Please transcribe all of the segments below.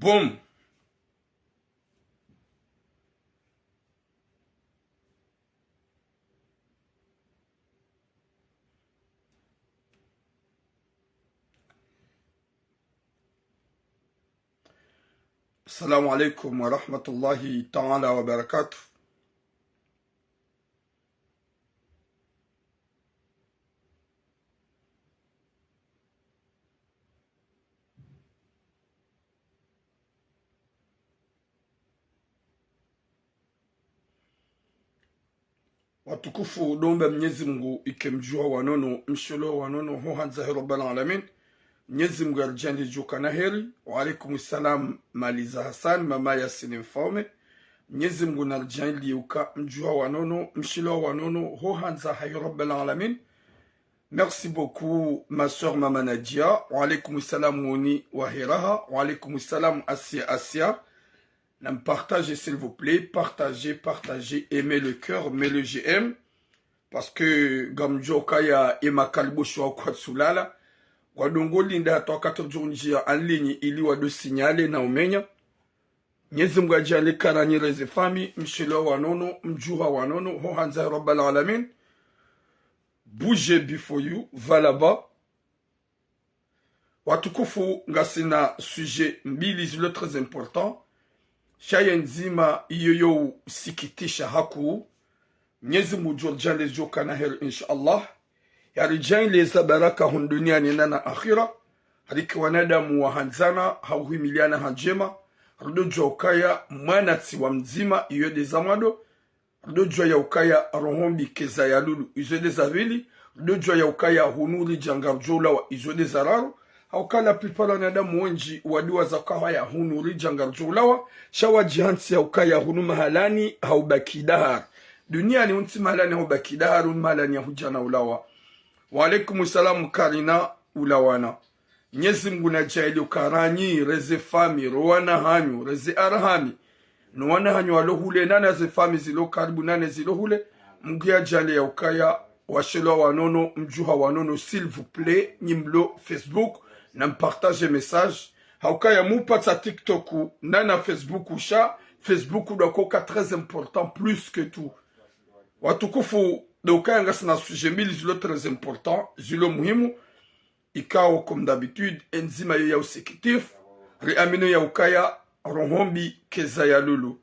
Boum. Assalamu alaikum wa rahmatullahi ta'ala wa barakatuh. Watukufu dombe Mwenyezi Mungu ikemjua wanono msholo wanono huhanza rabbal alamin. Mwenyezi Mungu arjani juka na heri. Wa alaikum salam Maliza Hassan mama Yasin Mfaume. Mwenyezi Mungu narjani liuka mjua wanono msholo wanono huhanza rabbal alamin. Merci beaucoup ma soeur Mama Nadia. Wa alaikum salam Woni Wahiraha. Wa alaikum salam Asia. Partagez s'il vous plaît, partagez, aimez le cœur, mais le GM, parce que Gamjo Kaya et Makalbo Shwa Kwatsulala, Wadongo Linda toka 4 jours en ligne, il y a deux signalés na umenya. Nyezimgaji ale karani reze fami, mshelo wanono, mjuha wanono, hohanza rabbal alamin. Bougez before you, va là-bas. Watukufu ngasina sujet mbili zile très important. Shaya nzima iyo sikitisha haku. Mwenyezi Mungu jorjale joka na heri inshallah. Yarijani leza baraka hun duniani na akhira. Hariki wanadamu wa hanzana hauhimiliana hanjema. Rudo jwa ukaya manati wa mzima iyo de zamado. Rudo jwa ya ukaya rohombi keza ya lulu izo de zavili. Rudo jwa ya ukaya hunuri jangarjola wa izo de zararu. Haukala pipala nada mwenji wadiwa za kawa ya hunu rija ngarjulawa. Shawa jihansi ya ukaya hunu mahalani haubaki dahar. Dunia ni unti mahalani haubaki dahar mahalani ya hujana ulawa. Wa alaikumu salamu karina ulawana. Nyezi Mungu na jaili ukaranyi reze fami rowana hanyu reze arhami. Nowana hanyu walohule nane ze fami zilo karibu nane zilo hule. Mgia jali ya ukaya washelo wanono mjuha wanono s'il vous plaît nimlo Facebook. Na partage message. Haukaya mupata TikTok na Facebook usha. Facebook dokoka très important plus que tout. Watukufu dokaya ngasina sujet mbili zilo très important. Zilo muhimu. Ikao comme d'habitude. Enzima ya usekitif. Reamino ya ukaya. Rohombi keza ya lulu.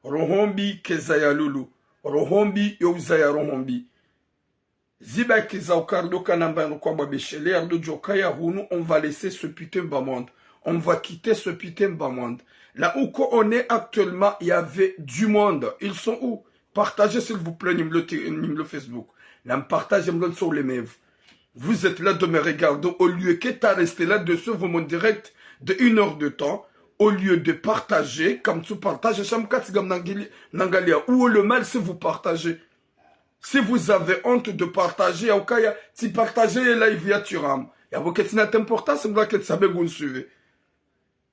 Rohombi keza ya lulu. Rohombi yauza ya rohombi. Ziba kiza ukardoka namba kwa beshele ardo jokaya hunu, on va laisser ce putain bas monde. On va quitter ce putain bas monde. Là où on est actuellement, il y avait du monde. Ils sont où? Partagez s'il vous plaît le Facebook. Là, partagez sur les meufs. Vous êtes là de me regarder au lieu que tu resté là dessus vos mon direct de 1 heure de temps. Au lieu de partager, comme tu partages, où le mal si vous partagez. Si vous avez honte de partager, si partagez les live via Turam, il y a beaucoup d'importance, c'est que ça vous suivez.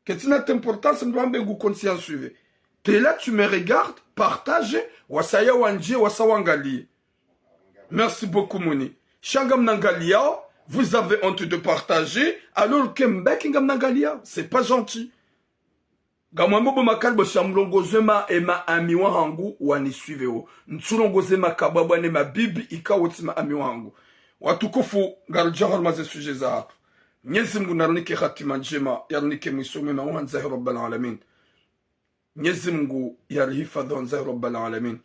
Que tu n'as d'importance, c'est que vous conscience suivez. T'es là, tu me regardes, partage, wasaya wanje, wasawangali. Merci beaucoup, Moni. Shangam Nangalia, vous avez honte de partager, alors que Mbekingam Nangalia, c'est pas gentil. Gamambo makalbo shamlongozema ema amiwa hangu wani suiveo. Ntsulongozema kababa ne ma bibi ikawotima amiwa hangu. Watukufu garujahar maze suje za hapa. Mwenyezi Mungu narnike khatima njema yarnike mwisome na uhanza rabbal alamin. Mwenyezi Mungu yarhifadhi uhanza rabbal alamin.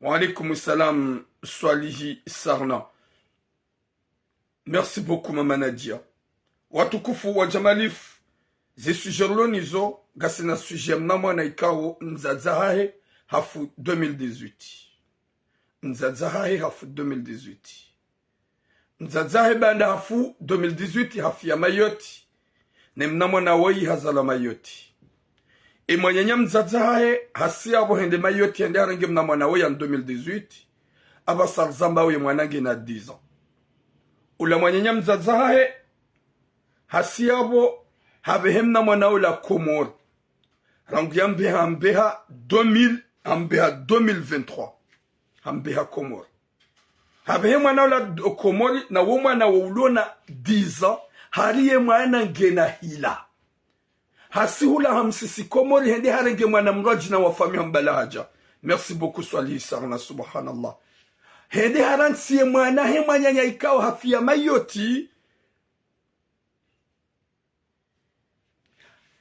Wa alaikum salam Swalihi Sarna. Merci beaucoup Mama Nadia. Watukufu wa Jamalif. Ze sujerlo nizo gasina sujet mnamwana ikao nzadzahahe hafu 2018. Nzadzahahe hafu 2018. Nzadzahe banda hafu 2018 hafu ya mayoti. Ne mnamwana woi hazala mayoti. E mwanyanya mzadzahahe hasi abo hende mayoti hende harange mnamwana woi en 2018. Aba sarzamba woi mwanange na 10 ans. Ula mwanyanya mzadzahahe hasi abo Habehem na mwana Komor. Rangi ambeha 2023. Ambeha Komor. Habehem mwana Komori na woma na wulona 10 ans. Hariye mwana ngena hila. hasihula hamsisi komori hende harenge mwana mraji na wafami hambala haja. Merci beaucoup swali sarna subhanallah. Hende haransiye mwana he mwanyanya ikao hafia mayoti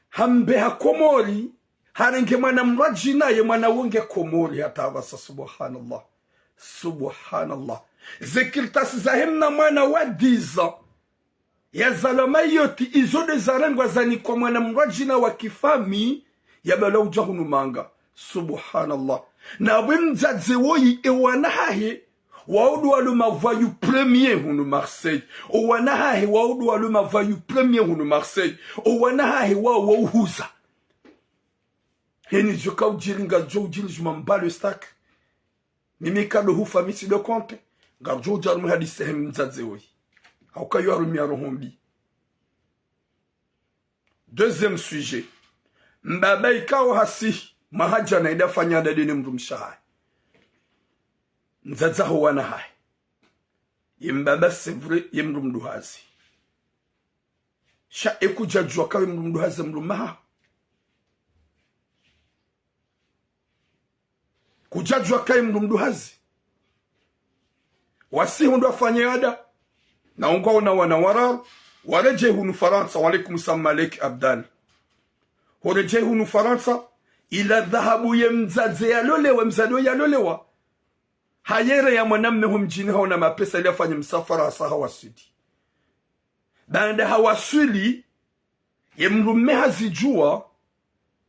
hambe ha komori harenge mwana mraji na ye mwana wonge komori hatawasa subhanallah. Subhanallah. Zekiltas zahemna mwana wa 10 ans ya zalama yoti izode zarengwa zani kwa mwana mrajina wa kifami ya bala ujahunu manga. Subhanallah. Na wimzadze woyi ewana hahe waudu waluma vayu premier hunu Marseille. Owana hahe waudu waluma vayu premier hunu Marseille. Owana hahe wauhuza. Heni joka ujilinga jo ujili jumambalo stak. Mimika do hufa misi do konte. Garjo jarmu hadise hem mzadze woyi. Hauka yorumi arohombi. Deuxième sujet. Mbaba ikao hasi mahaja na idafanya dadini mrumshahai. Nzadzaho wana hai. Mbaba c'est vrai mrumduhazi. Sha eku jajua kawe mrumduhazi mrumaha. Kujajua kawe mrumduhazi. Wasi hundu afanye ada. Na ungo na wanawarar wareje hunu Faransa walaikum salam Alek Abdal horeje hunu Faransa ila dhahabu yemzaze yalolewa mzado yalolewa hayere ya mwanamme humjini haona mapesa ili afanye msafara hasa hawasudi baada hawasuli yemrume hazijua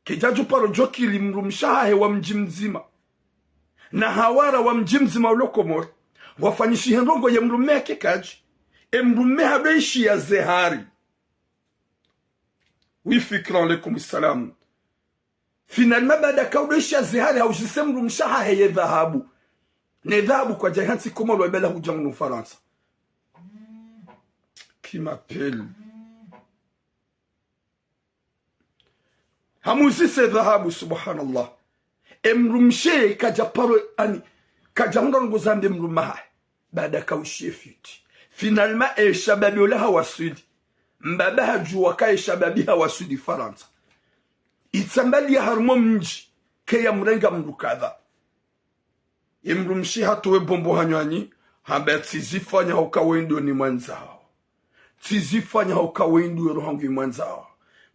kijaju paro jokili mrumshahe wa mji mzima na hawara wa mji mzima ulokomor wafanyishi henrongo yemrume kikaji emrume habeishi ya zehari. Oui, fikran alaikum salam. Finalement, baada kaudoishi ya zehari haujisemru mshaha heye dhahabu. Ne dhahabu kwa jahansi komoro webela hujangu Faransa. Qui m'appelle? Hamuzi se dhahabu subhanallah. Emrumshe kaja paro ani. Kaja hunga zambi mrumaha. Baada kaushie fiti. Finalement, shababi ola hawasudi. Mbaba hajua ka shababi hawasudi Faransa. Itsambali ya harmo mji. Keya mrenga mrukadha. Imrumshi hatuwe bombo hanywanyi. Hamba tizifanya hauka wendo ni mwanzao. Tizifanya hauka wendo rohangu mwanzao.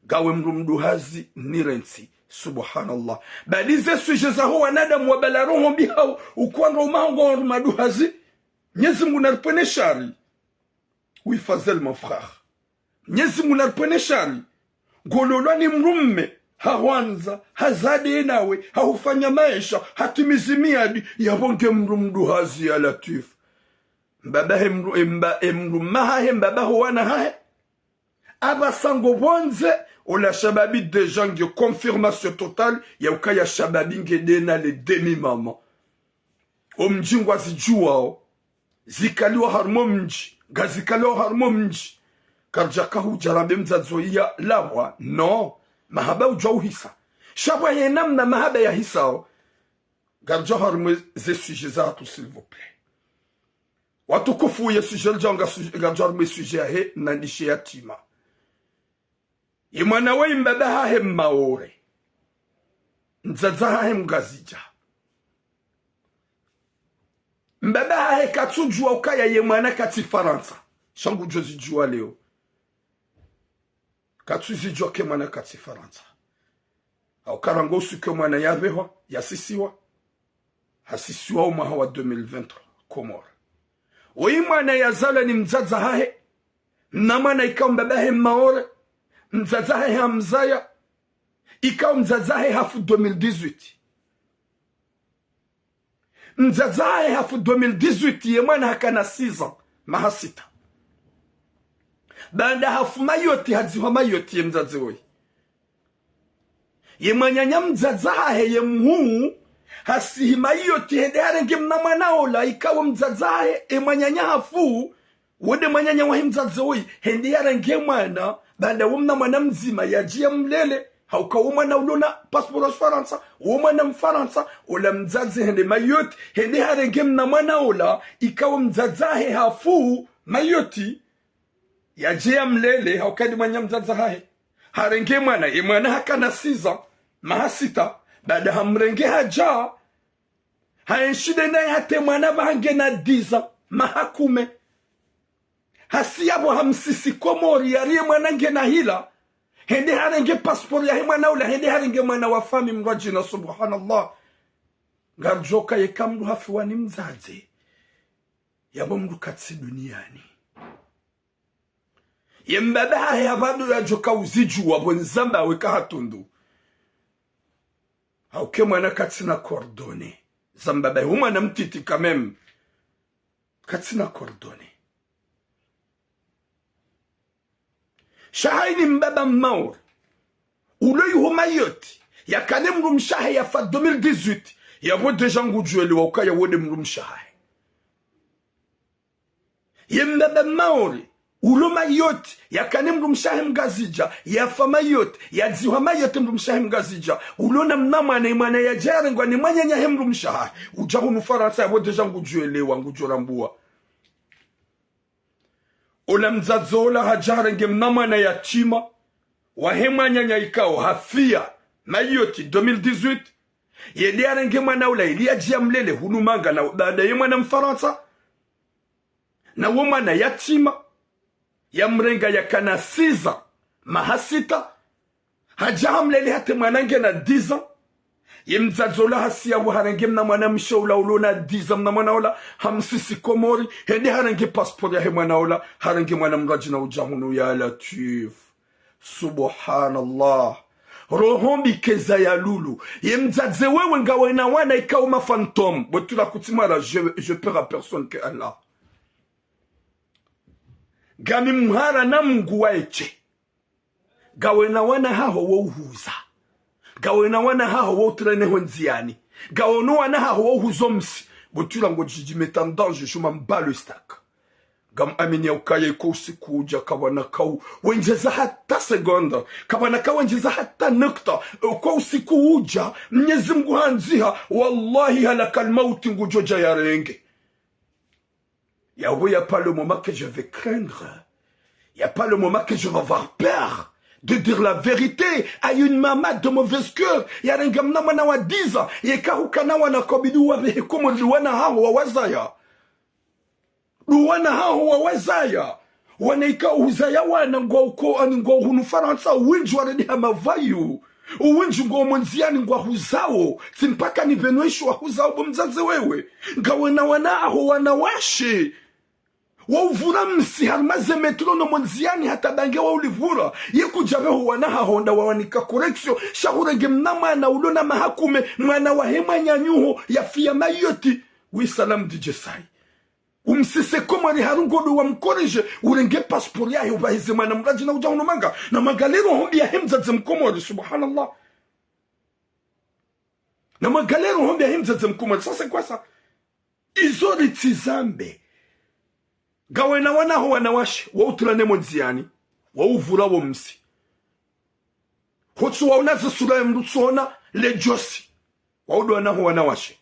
Gawe mrumduhazi nirensi. Subhanallah. Balize suje za huwa nadamu wa bala roho bihau. Ukuandra umahango wa maduhazi. Nyezi mungu narpene shari. Oui, Fazel, mon frère. Nyezi munarpene shari. Gololani mrumme. Hawanza. Hazade nawe. Haufanya maisha. Hatimizi miadi. Yabonge mrumduhazi ya latif. Mbabahe mrumahahe. Mbabahe wanahahe. Aba sango bonze. Ola shababi de jange. Confirmation totale. Ya ukaya shababi ngedena le demi-maman. Omjingwa zijuao. Zikaliwa harmo mji. Gazikaliwa harmo mji. Karjakahu jarabe mzazoia lawa. No. Mahaba ujau hisa. Shabwa yenamna mahaba ya hisao. Garja harmo ze suje zatu s'il vous plaît. Watukufu ye suje ljanga garja harmo suje ya he nandishe yatima. Imwana wa imbaba he maore. Nzazaha he mgazija. Mbaba hae katsu jua ukaya ye mwana kati Faransa. Shangu jozi jua leo. Katsu zijua ke mwana kati Faransa. Au karango suke mwana yabewa, yasisiwa. Hasisiwa umaha wa 2023. Komora. Oi mwana yazala ni mzaza hae. Na mwana ikaw mbaba hae maore. Mzaza hae hamzaya. Ikaw mzaza hae hafu 2018. Nzazae hafu 2018 yemwana hakana 6 ans mahasita. Banda hafu mayoti hadziwa mayoti yemzazewe. Yemanyanya mzazae yemhuu hasihi mayoti hedere mna manaola ikawa mzazae yemanyanya hafu wode manyanya wahi mzazewe hendere ngemwana banda wumna mwana mzima yajia mlele. Hauka umana ulona passport Faransa, umana mfaransa, ula mzazi hende mayoti, hende harenge mna mwana ula, ikawa mzazahe hafu mayoti, yajea mlele, hauka di manya mzazahe. harenge mwana ye mwana hakana 6 ans mahasita baada hamrenge haja haenshide naye hate mwana bange na 10 ans mahakume hasiyabo hamsisi komori yariye mwana nge na hila hende harenge passport ya mwana ula hende harenge mwana wa fami mrajina subhanallah ngarjoka yekamdu hafiwani mzazi yabo mdu katsi duniani yembaba ya badu ya joka uziju wabo nzamba weka hatundu hauke mwana katsi na kordone zambaba umwana mtiti kamem katsi na kordone shahaini mbaba maur ulo yuhoma yoti ya kane mrum shahe ya fa 2018 ya bo deja ngujueli wa ukaya wode mrum shahe ya mbaba mauri ulo mayoti ya kane mrum shahe mgazija ya fa mayoti ya ziwa mayoti mrum shahe mgazija ulo na mnama na imana ya jare ngwa ni mwanya nya mrum shahe ujahu nufaransa ya bo deja ngujueli wa ngujorambua ola mzazola hajarenge mnama na yatima wahema nyanya ikao hafia mayoti 2018 yedi arenge mwana ula ili ajia mlele hunumanga na baada ye mwana mfaransa na womana yatima ya mrenga ya kana 6 mahasita haja mlele hate mwanange na 10 ye mzazola hasia waharenge mna mwana mshaula ulona 10 mna mwana ula hamsisi komori hedi harenge passport ya he mwana ula harenge mwana mrajina ujahunu ya latif subhanallah rohombi keza ya lulu ye mzaze wewe ngawe na wana ikao ma fantôme botula kutimara je peur à personne que Allah gami mhara na mungu waeche gawe na wana haho wo uhuza gawe na wana haho wo trene honziani gawe no wana haho wo huzomsi botula ngo jijimeta en danger je m'en bats le stack gam amini ukaye ko sikuja kabana kau wenjeza hata sekonda kabana kau wenjeza hata nukta ko sikuja Mwenyezi Mungu hanziha wallahi halakal maut ngujoja ya renge ya a pas le moment que je vais craindre y a pas le moment que je vais avoir peur de dire la vérité à une maman de mauvaise cœur ya renga mna wa 10 ans yekahukana wana kobidu wa komo wana hao wazaya Luwana hao wawezaya wanaika uzaya wana ngo hunu faransa uwinju waredi hamavayu uwinju ngo mwenziani ngo huzao simpaka ni benuishu wa huzao bomzaze wewe ngawena wanaho wanawashe wauvura msi harmaze metro no mwenziani hata bange wa ulivura yekujabeho wanaha honda wawanika koreksio shahurenge mnama na ulona mahakume mwana wa hema nyanyuho ya fiya mayoti wisalam dijesai umsise komari harungodo wa mkoreje urenge passport yahe ubahize mwana mraji na ujahuno manga na magalero hombi ya hemzaze mkomori subhanallah na magalero hombi ya hemzaze mkomori sasa kwasa izori tizambe gawe na wanaho wanawashe wa uturane monziani wa uvura wo msi hotsu wa unaze sura ya mrutsona lejosi wa udo wanaho wanawashe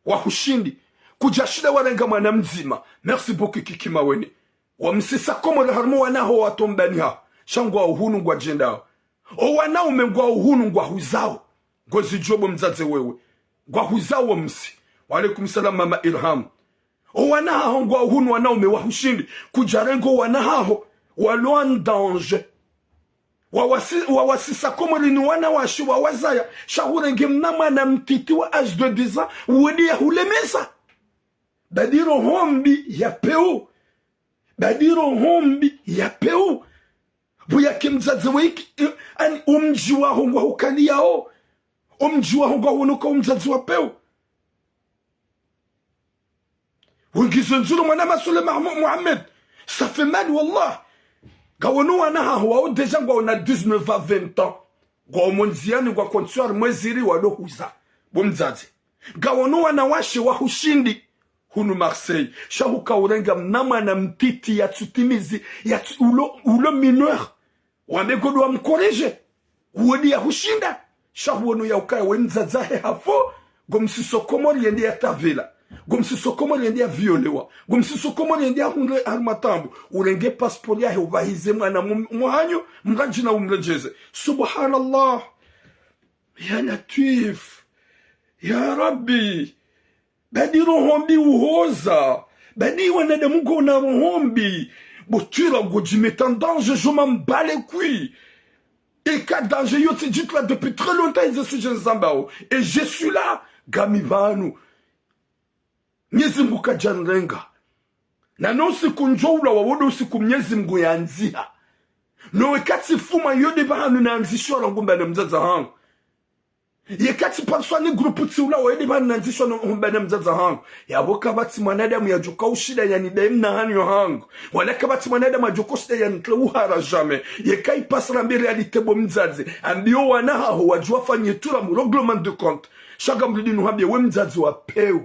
wa hushindi kujashida warenga mwana mzima merci beaucoup kikima weni wa msisa komori harmo wanaho watombani ha shangwa uhunu ngwa jendao o wanaume ngwa uhunu ngwa huzao ngozi jobo mzaze wewe ngwa huzao wa msi wa alaikum salam mama Ilham o wanaho ngwa uhunu wanaume wa hushindi kujarengo wanaho walon danger wa wasisa komori ni wanawashi wa wazaya shahurenge mnama na mtiti wa âge de 10 ans wedi ya hulemeza badiro hombi ya peo badiro hombi ya peo buya kimzaze wiki ani umji wa hongwa hukali yao umji wa hongwa hunuka umzaze wa peo wengizonzuru mwana masule Muhammad ça fait mal wallah gawonu wana hawa deja ngwa ona 19 à 20 ans gwa monziani gwa konsuar mweziri wado huza bomzaze gawonu wana washe wa hushindi hunu Marseille shahuka urenga mnama na mtiti ya tsutimizi ya ulo mineur wamegodo wa mkoreje uodi ya hushinda shahuonu ya ukaya wenzazahe hafo gomsiso komori yende ya tavela gomsiso komori yende ya violewa gomsiso komori yende ya hunde armatambu urenge passport yahe ubahize mwana muhanyo mrajina umrejeze subhanallah ya latif ya rabbi badi rohombi uhoza badi wanadamu gona rohombi botira gojimeta en danger je m'en bats les couilles et qu'à danger yo te dit là depuis très longtemps ils sont jeunes zambao et je suis là gamibanu Mwenyezi Mungu kajanrenga na nosi kunjoula wawodo usiku Mwenyezi Mungu yanzia no wekati fuma yode bahanu na anzishwa na ngumba na mzaza hangu yekati parswani grupu tiula wede bahanu na anzishwa na ngumba na mzaza hangu ya boka bati mwanadamu ya joka ushida ya nidaim na hanyo hangu walaka bati mwanadamu ya joka ushida ya nikle uhara jame yekai pasra mbi realitebo mzazi ambio wanaha wajua fanye tura mu reglement de compte shaka mridi nuhambia we mzazi wa peu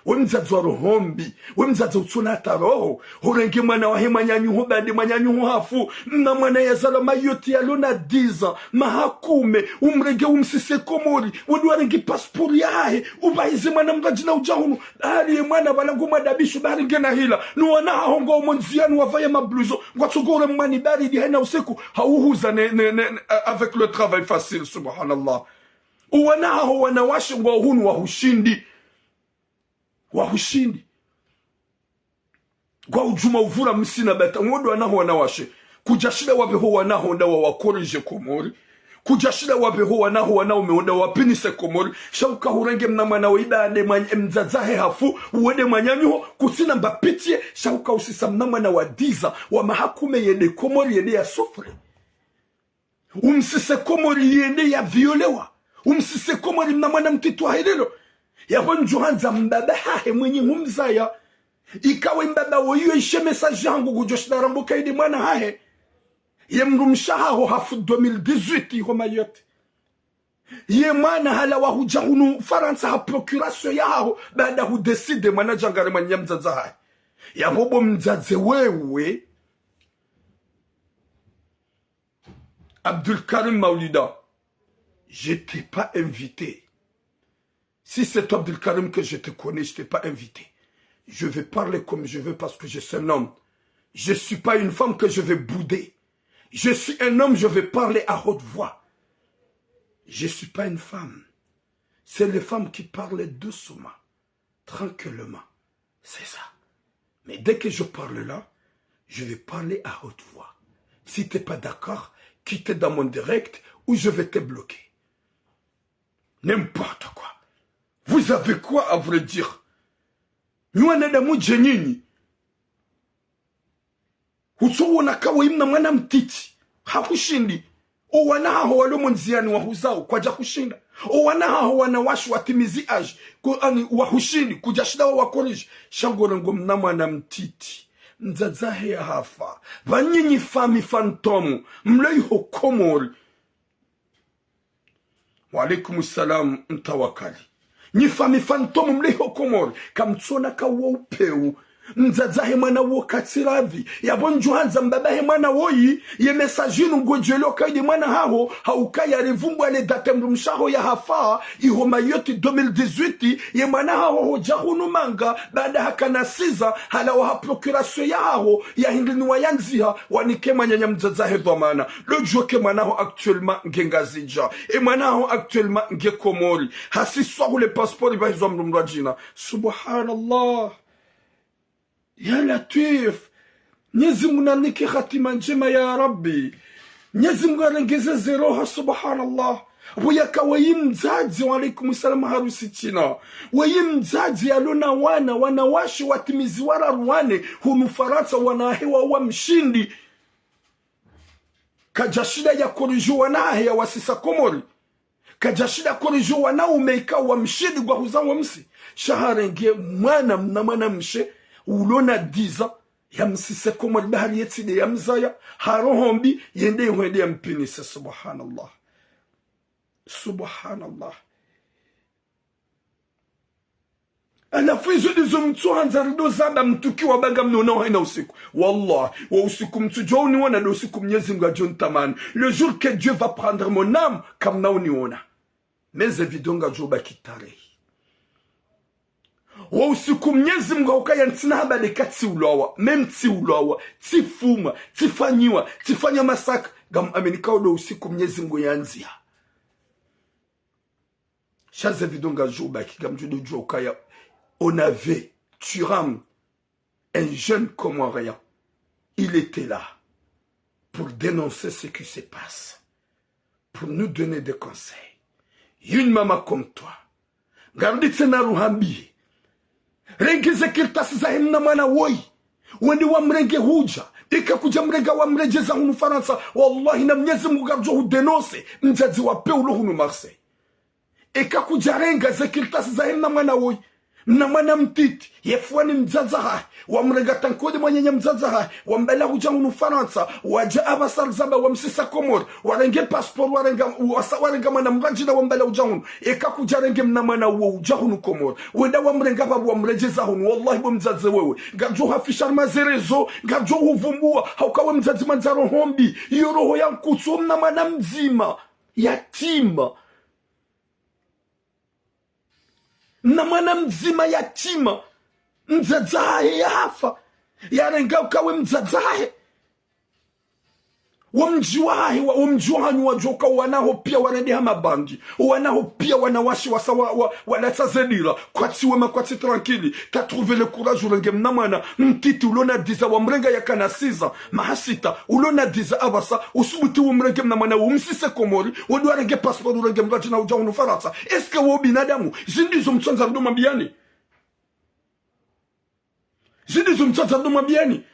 wemzazi wa rohombi wemzazi utunata roho horenge mwana wa hemanyanyuho bandi manyanyuho hafu na mwana ya zalama yote ya lona 10 mahakume umrege umsise komori wadu warengi paspori yahe ubaize mwana mrajina ujahunu hali mwana balangu madabishu baringe na hila nuwana hongo umonzianu wafaya mabluzo watugore mwani baridi hena usiku hauhuza avec le travail facile subhanallah uwana hao wanawashe wa hunu wa hushindi wahushindi kwa ujuma uvura msina beta ngodo anaho wanawashe kujashida wabeho wanaho nda wakorije komori kujashida wabeho wanaho wanao meonda wapinise komori shauka hurenge mnamana waibande mzazahe hafu uwede manyanyuho kusina mbapitie shauka usisa mnamana wadiza wa mahakume yende komori yende ya sofre umsise komori yende ya violewa umsise komori mnamana mtitu haidelo yabon johanza mbaba hahe mwenye ngumzaya ikawe mbaba woyo ishe message yangu kujoshida rambuka idi mwana hahe yemrumshaha ho hafu 2018 homa yote ye mwana hala wa hujahunu faransa ha procuration yaho baada hu decide mwana jangare manya mzaza hahe yabobo mzaze wewe Abdul Karim Maulida je t'ai pas invité. Si c'est toi, Abdul Karim, que je te connais, je ne t'ai pas invité. Je vais parler comme je veux parce que je suis un homme. Je ne suis pas une femme que je vais bouder. Je suis un homme, je vais parler à haute voix. Je ne suis pas une femme. C'est les femmes qui parlent doucement, tranquillement. C'est ça. Mais dès que je parle là, je vais parler à haute voix. Si tu n'es pas d'accord, quitte dans mon direct ou je vais te bloquer. N'importe quoi. Vous avez quoi à vrai dire? Nous on est dans mon génie. Uso wanakawa imna mwana mtiti. Hakushindi. O wanaha walo monziani wahuzao kwa jakushinda. O wanaha wanawashu watimizi aji. Kuani wahushindi kujashida wakoriji. Shangore ngomna mwana mtiti. Nzazahe ya hafa. Vanyinyi fami fantomu. Mlei hokomori. Wa alaikumussalam mtawakali. Ni fami fantomu mleho komori kamtsona kawo upeu nzazahe mwana wo katsiravi yabonjuhanza mbabahe mwana woyi ye messaginu ngojelo kaidi mwana haho haukaya revumbu ale datemru mshaho ya hafa ihoma yote 2018 ye mwana haho hojahunu manga baada hakana siza hala wa procuration yaho ya hindini wayanziha wanike manyanya mzazahe dhamana le joke mwana ho actuellement ngengazija e mwana ho actuellement ngekomori hasiswa ule passeport baizwa mrajina subhanallah ya latif Mwenyezi Mungu anike khatima njema ya Rabbi Mwenyezi Mungu arengeze zeroha subhanallah Wuyaka wayimzazi wa alaikum salam harusi china wayimzazi alona wanawashi watimizi wara ruwane hunu Faransa wanahewa wa mshindi kajashida ya koriju wanahe ya wasisa komori kajashida koriju wanaumeika wa mshindi kwa huzawa msi shaharenge mwana mshe ulona 10 ya msise komori bahari yetside ya mzaya harohombi yende yuhende ya mpinise subhanallah subhanallah anafizo dizo mtu hanzarido zaba mtuki wabaga mnona haina usiku wallah wa usiku mtu joni wana do usiku Mwenyezi Mungu ajon tamani le jour que Dieu va prendre mon âme comme na uniona mais evidonga joba kitare wa usiku Mwenyezi Mungu ukaya ntina habari kati ulawa mem ti ulawa ti fuma ti fanyiwa ti fanya masaka gam amenika ule usiku Mwenyezi Mungu yanzia chaque vidonga joba qui gam judo jo ukaya on avait Thuram un jeune Comorien il était là pour dénoncer ce qui se passe pour nous donner des conseils une maman comme toi gardi tena ruhambi rengeze kirtasi za himna mwana woi wende wa mrenge huja ika kuja mrenga wa mrejeza hunu Faransa wallahi na Mwenyezi Mungu garjo hudenose mzazi wa Peulo hunu Marseille ika kuja renga ze kirtasi za himna mwana woi na mwana mtiti yefuani mzaza hai wa mrenga tankode mwenye mzaza hai wa mbela huja hunu Faransa waja abasal zaba wa msisa Komor warenge passport warenga mwana mrajina wa mbela huja hunu eka kuja renge mna mwana huja hunu Komor wenda wa mrenga babu wa mrejeza hunu wallahi wa mzazi wewe gajo hafishar mazerezo gajo huvumbua haukawe mzazi manzaro hombi iyo roho ya nkutsu mna mwana mzima yatima na mwana mzima yatima mzazahe yahafa yarenga ukawe mzazahe wamjuahe wamjuhanyi wajoka wanaho pia warendeha mabandi wanaho pia wanawashi wasa walatazedira kwati wema kwati tranquille t'as trouvé le courage urenge mnamwana mtiti ulona diza wamrenga yakanasiza mahasita ulona diza abasa usubuti umrenge mnamwana umsise Komori wadu warenge passport urenge mraji na uja hunu Faransa eske wo binadamu zindizo mtsanza ndo mabiani zindizo mtsanza ndo mabiani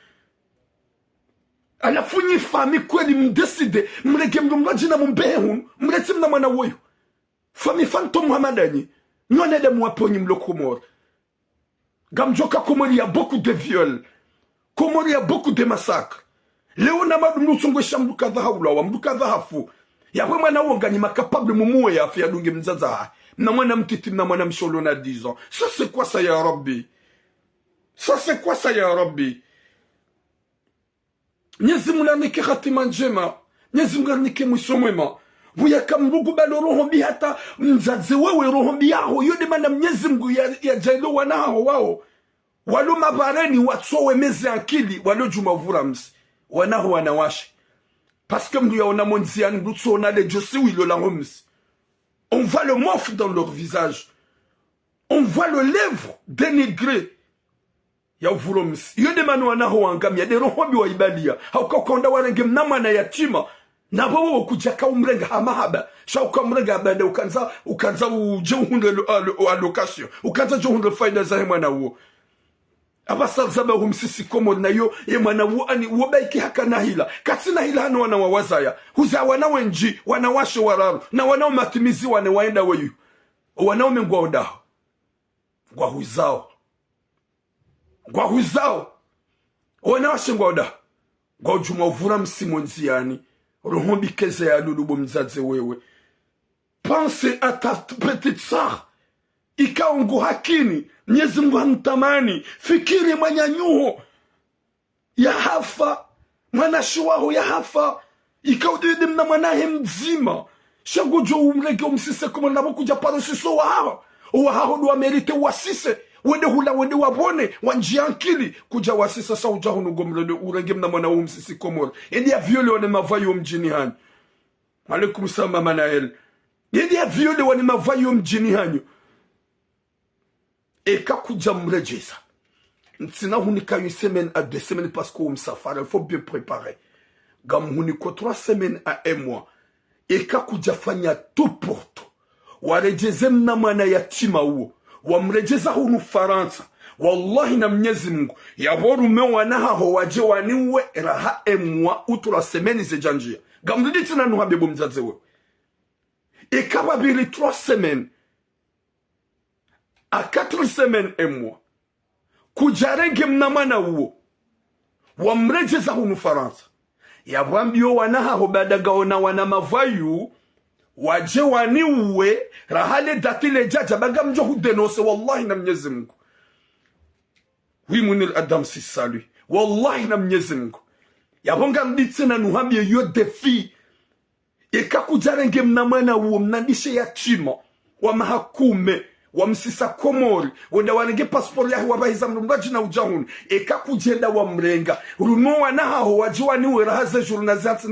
alafu nyi fami kweli mdeside mrege mraji na mbehe hunu mreti mna mwana woyo fami fanto Muhammadani nyonede mwaponyi mlo Komori gamjoka Komori ya beaucoup de viols Komori ya beaucoup de massacres leo na madu mlusongwesha mduka dhahaula wa mduka dhahafu ya we mwana wonga ni makapable mumuwe ya afya dunge mzaza na mwana mtiti na mwana msholo na 10 ans ça c'est quoi ça ya Rabbi ça c'est quoi ça ya Rabbi Mwenyezi Mungu anike hatima njema Mwenyezi Mungu anike mwisho mwema buya kamrugu balo roho mbi hata mzazi wewe roho mbi yao yode mana Mwenyezi Mungu ya jailo wanaho wao walo mabareni watsowe mezi akili walo jumavura msi wanaho wanawashi parce que mdu ya ona monziani mdu na le josi wilo la homs on voit le mof dans leur visage on voit le lèvre dénigré ya uvuroms yode manu wanaho wangami ya de roho mbi wa ibalia haukakonda warenge mnamana yatima na bawo kujaka umrenga hamahaba shauka umrenga bande ukanza uje uhunde allocation ukanza je uhunde faida za mwana huo abasazaba humsisi Komori nayo ye mwana huo ani wobaiki hakana hila katina hila hano wana wawazaya huza wana wenji wanawashe wararu na wanao matimizi wane waenda weyu wanao mengwa odaho gwa huzao wanawashe ngwa odaho gwa ujuma uvura msimonzi yani rohombi keze ya lulubo mzaze wewe pense à ta petite sœur ikaongo hakini Mwenyezi Mungu hamtamani fikiri manyanyuho ya hafa mwanashuwaho ya hafa ikaudidi mna mwanahe mzima shagujo umrege umsise kuma nabo kuja parosiso waho duwa merite wasise wende hula wende wabone wanjiankili kuja wasisa sa uja hunugomrede urenge mna mwana umsisi Komori endi ya viole wane mavayo mjini hanyu alaikum salam mama Nael endi ya viole wane mavayo mjini hanyu eka kuja mrejeza ntina hunika une semaine à 2 semaines parce qu'on safari il faut bien préparer gam huniko 3 semaines à 1 mois eka kuja fanya tout pour tout warejeze mna mwana yatima huo wamrejeza hunu Faransa wallahi na Mwenyezi Mungu yaboru mewanaho waje waniwe raha 1 mois ou 3 semaines zejanjia gamridi tina nuhabe bomzaze we ekaba bili 3 semaines à 4 semaines 1 mois kujarenge mnamana huo wamrejeza hunu Faransa yabwambio wanaho badagaona wana mavayu waje waniwe rahale datile jaja bagamjo hudenose wallahi na Mwenyezi Mungu wi munil adam si salu wallahi na Mwenyezi Mungu yabonga nditsena nuhambie yo defi ekakujarenge mnamana huo mnandishe yatima wa mahakume wamsisa komori wenda wanenge passport yahi wabahiza mrumbaji na ujahuni eka kujenda wa mrenga runo wanaho wajiwa ni werahaze juru na zansi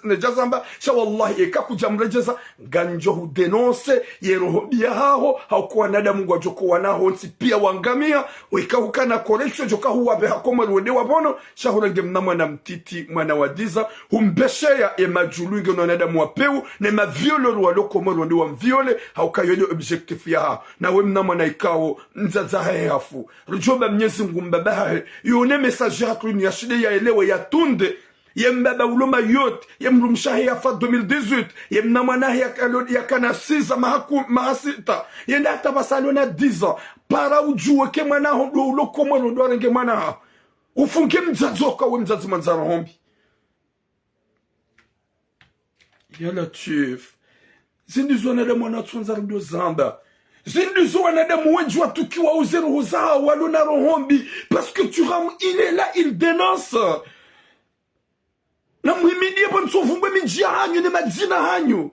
nejazamba sha wallahi eka kujamrejeza ganjo hudenonse yerohodia haho haukuwa nada mungu wajoko wanaho nsi pia wangamia eka hukana koreksyo joka huwabe hakomori wende wabono sha hurenge mnamwa mtiti mwana wadiza humbesheya majulu inge nonada mwapeu ne maviole walo komori wende wamviole haukayoyle objectif ya ha na we mnamwa na ikao nzazahe hafu rujoba mnyezi ngumbabahe yone message hatu ni yashide ya elewe ya tunde yembaba uloma yote yemrumshahi ya fa 2018 yemnamwa na ya kana 6 mahasita yenda hata basalo na 10 ans para ujue ke mwana hondo uloko ndo arenge mwana ufunge mzazoka we mzazi manzara hombi ya Latif zindizo na mwana tsunzara ndo zamba zindizo na mwenji watu kiwa uzeru huzaa walona rohombi parce que tu ram il est là il dénonce na muhimidie bonso vumbe mijia hanyu ne madzina hanyu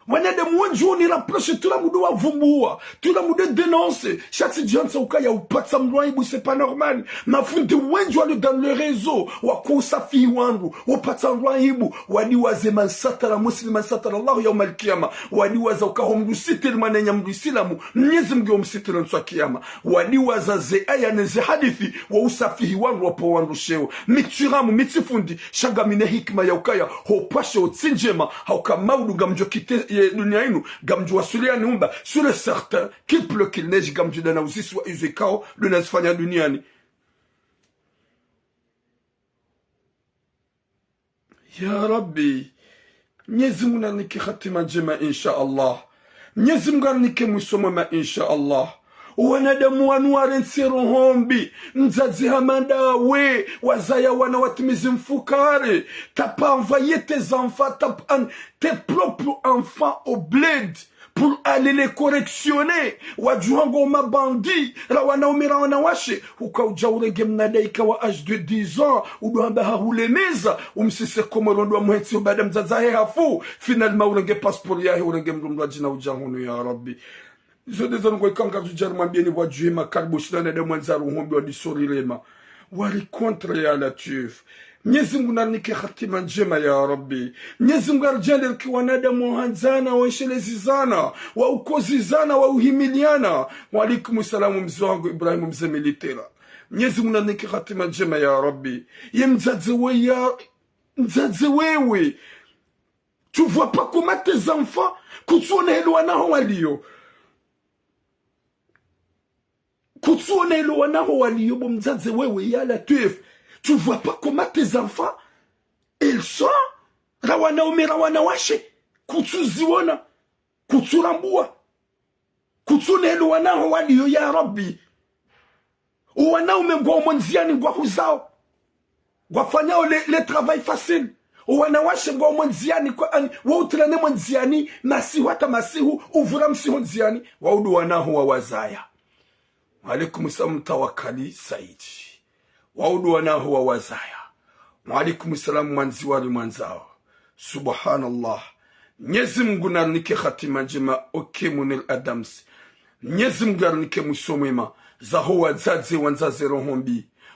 wanade mwenji woni rapproche tula mudo wa vumbua tula mudo dénoncer chaque dianse ukaya upatsa mraibu c'est pas normal mafundi mwenji wale dans le réseau wa kusafi wangu upatsa mraibu wadi wazema satara muslima satara Allah yawm al-qiyama wadi waza ukahomrusitil manenya mrusilamu mnyezi mgyo msitira nswa kiyama wadi wazaze aya neze hadithi wa usafi wangu wapo wangu sheo mitiramu mitifundi shagamine hikma ya ukaya hopashe otsinjema haukamaudu gamjo kite dunia inu gamju wasulia niumba sur certain qu'il pleut qu'il neige gamju dana uzisi wa izikao lunazifanya duniani ya Rabbi Mwenyezi Mungu anike khatima njema insha Allah Mwenyezi Mungu anike mwisoma insha Allah wanadamu wanuare nsero hombi mzazi hamanda we wazaya wana watimizi mfukare t'as envoyé tes enfants tes propres enfants au bled pour aller les correctionner wajuhango mabandi rawana umira wanawashe ukaujaurege mnadaika wa âge de 10 ans uduhamba hahulemeza umsise komorondo wa muhetsi ubada mzazahe hafu finalement urenge passport yahe urenge mrumdu jina ujahunu ya Rabbi Zode zangu ikanga tujarma bieni wajuhima karbushina na demwanzaru hombi wa disorilema wali kontra ya Latif Mwenyezi Mungu nanike khatima njema ya Rabbi Mwenyezi Mungu arjale kiwanadamu hanzana wa ishelezizana wa ukozizana wa uhimiliana wa alaikum salamu mzee wangu Ibrahim mzee militera Mwenyezi Mungu nanike khatima njema ya Rabbi ye mzaze wewe tu vois pas comment tes enfants kutsone helwana walio kutsone helwana walio mzaze wewe ya Latif tu vois pas comment tes enfants ils sont rawana umira wana washe kutsuziona kutsurambua kutsunelo wanaho waliyo ya Rabbi wana umengwa mwanziani ngwa huzao gwafanyao le travail facile wana washe ngwa mwanziani kwa wautrane mwanziani masihu hata masihu uvura msihu nziani waudu wanaho wawazaya alaikum salam tawakkali saidi waudu wanahu wa wazaya waalaikum salam mwanzi wali mwanzao subhanallah Mwenyezi Mungu nanike khatima njema okemunil adams Mwenyezi Mungu nanike musomema zaho wazaze wanzaze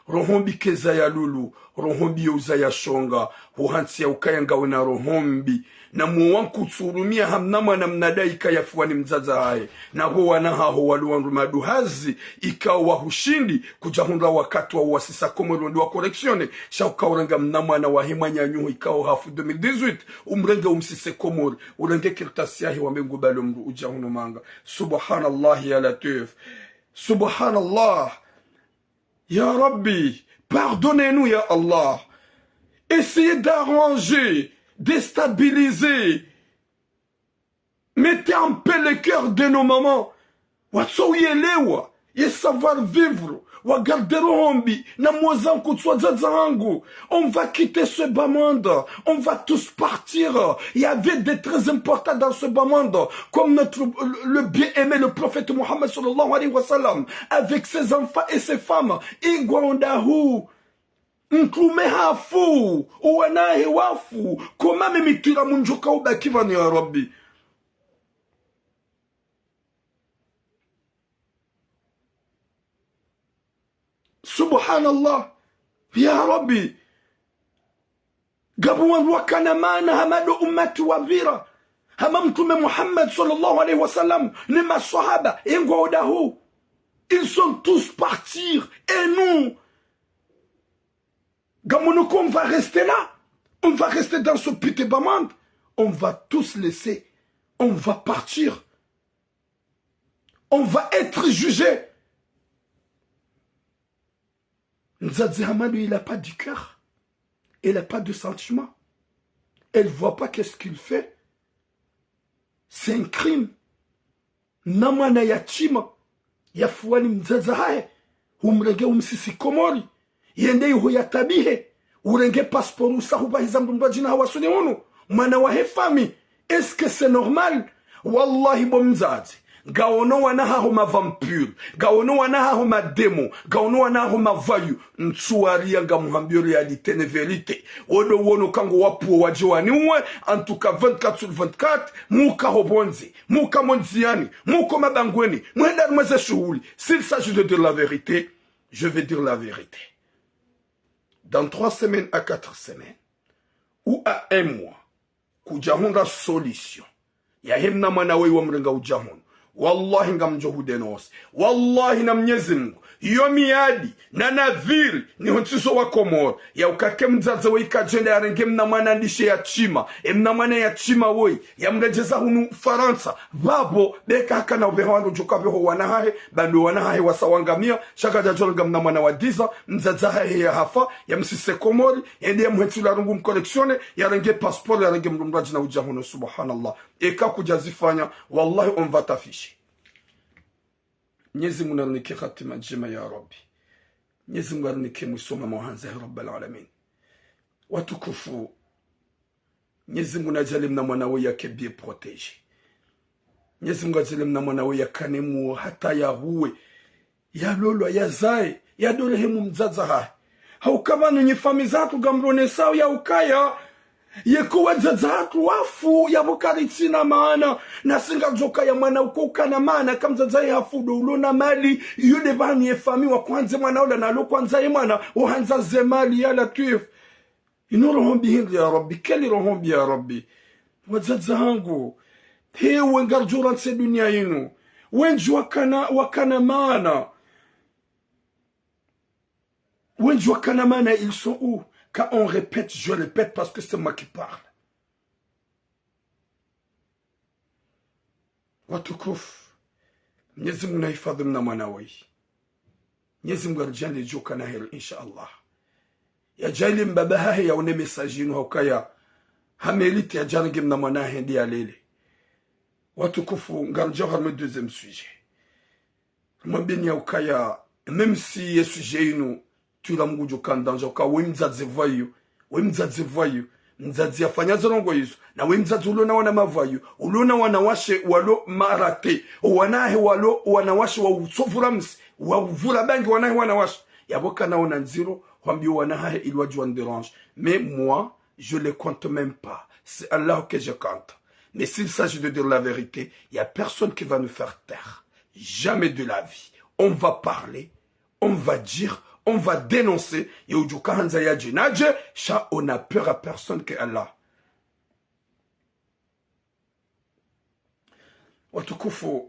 rohombi keza ya lulu rohombi yauza ya shonga huhansi ya ukayanga wena rohombi na muwanku tsurumia hamnama na mnadai kayafuwa ni mzaza hae na ho wanahaho waluwandu maduhazi ikawa wahushindi kujahundra wakati wa wasisa komorundi wa koreksione shauka urenga mnama na wahima nyanyuhu ikawa hafu 2018 umrenga umsise komori urenge kirtasiyahi wa mengu balo mru ujahunu manga subhanallah ya Latif subhanallah ya Rabbi pardonnez-nous ya Allah essayez d'arranger déstabiliser. Mettez en paix le cœur de nos mamans. Watsouyelewa. Et savoir vivre. Wagaderombi. Na mwazan kutswa zazangu. On va quitter ce bas monde. On va tous partir. Il y avait des très importants dans ce bas monde. Comme le bien-aimé, le prophète Mohammed sallallahu alayhi wa sallam. Avec ses enfants et ses femmes. Igwandahu. Nklume hafu uwanahe wafu koma mimitira munjuka ubakivani ya Rabbi subhanallah ya rabbi gabuwan wakana mana hamado ummati wavira hama mtume Muhammad sallallahu alayhi wa sallam ni masahaba ingwa odahu ils sont tous partis et nous gamonoko on va rester là, on va rester dans ce petit bamand, on va tous laisser, on va partir, on va être jugé. Nzadze Hamadou, il n'a pas du cœur, il n'a pas de sentiment, elle ne voit pas qu'est-ce qu'il fait. C'est un crime. Namana yatima, yafuani mzazahae, umrege umsisi komori, yende yuho yatabihe, urenge passeport usahuba hizambu jina hawasuni unu, mana wahe fami. Est-ce que c'est normal? Wallahi bomzazi. Gaono wana haho ma vampire, gaono wana haho ma démon, gaono wana haho ma vayu, nsuari nga muhambio réalité ne vérité. Odo wono kango wapu wajiwani uwe, en tout cas 24 sur 24, muka hobonzi, muka monziani, muka mabangweni, mwenda mweze shuhuli. S'il s'agit de dire la vérité, je vais dire la vérité. Dans 3 semaines à 4 semaines, ou à 1 mois, kujahonda solution. Ya hemna manawe wa mrenga ujahon. Wallahi ngamjohudenos. Wallahi na Mwenyezi Mungu. Iyo miadi na nadhiri ni hontiso wa Komoro. Ya ukake mzaza wa ikajenda ya renge mnamana ndishe ya chima. Mnamana ya chima woi. Ya mrejeza hunu Faransa. Babo beka haka na ubehwando jukabeho wanahahe. Bandu wanahahe wasawangamia. Shaka jajolga mnamana wadiza. Mzaza hahe ya hafa. Ya msise Komori. Ende ya mhetula rungu mkoleksione. Ya renge passport ya renge mrumraji na ujahuno. Subhanallah. Eka kujazifanya. Wallahi on va t'afficher. Mwenyezi Mungu anike khatima njema ya Rabbi. Mwenyezi Mungu anike musoma mwanza ya Rabbal Alamin. Watukufu. Mwenyezi Mungu ajalie mna mwanawe yake bien protégé. Mwenyezi Mungu ajalie mna mwanawe yakanemu hata ya huwe. Ya lolo ya zae. Ya dorehemu mzaza hai. Haukabanu nyifami zatu gamrone sao ya ukaya. Yekuwa zazatu wafu ya bukariti na maana na singa joka ya mwana ukoka na maana kamzaza ya hafudo ulona mali yude bani yefami wa kwanze mwana ula na lo kwanza ya mwana uhanza zemali ya latif ino rohombi hindi ya Rabbi keli rohombi ya Rabbi wazaza hangu hei wengarjura nse dunia inu wenju wakana maana wenju wakana maana ils sont où? Quand on répète, je répète parce que c'est moi qui parle. Watukufu. Mwenyezi Mungu nahifadhi mna mwanawe. Mwenyezi Mungu arjani joka na heri inshallah. Ya jali mbaba hahe ya une message inu haukaya. Hameliti ya jani mna mwanahe ndi ya lele. Watukufu ngarja harme deuxième sujet. Mwambeni ya ukaya même si ye sujet inu tu la mungu joka ndanja uka wimzaze voyu mzazi afanya zongo hizo na wimzazi ulona wana mavayu ulona wanawashe walo marate wanahe walo wanawashe wa usofuramsi wa uvula bangi wanahe wanawashe yaboka naona nziro kwambio wanahe ilwajwa dérange mais moi je les compte même pas, c'est Allah que je compte. Mais s'il s'agit de dire la vérité, il y a personne qui va nous faire taire, jamais de la vie. On va parler, on va dire, on va dénoncer. Et on n'a peur à personne que Allah. Watukufu,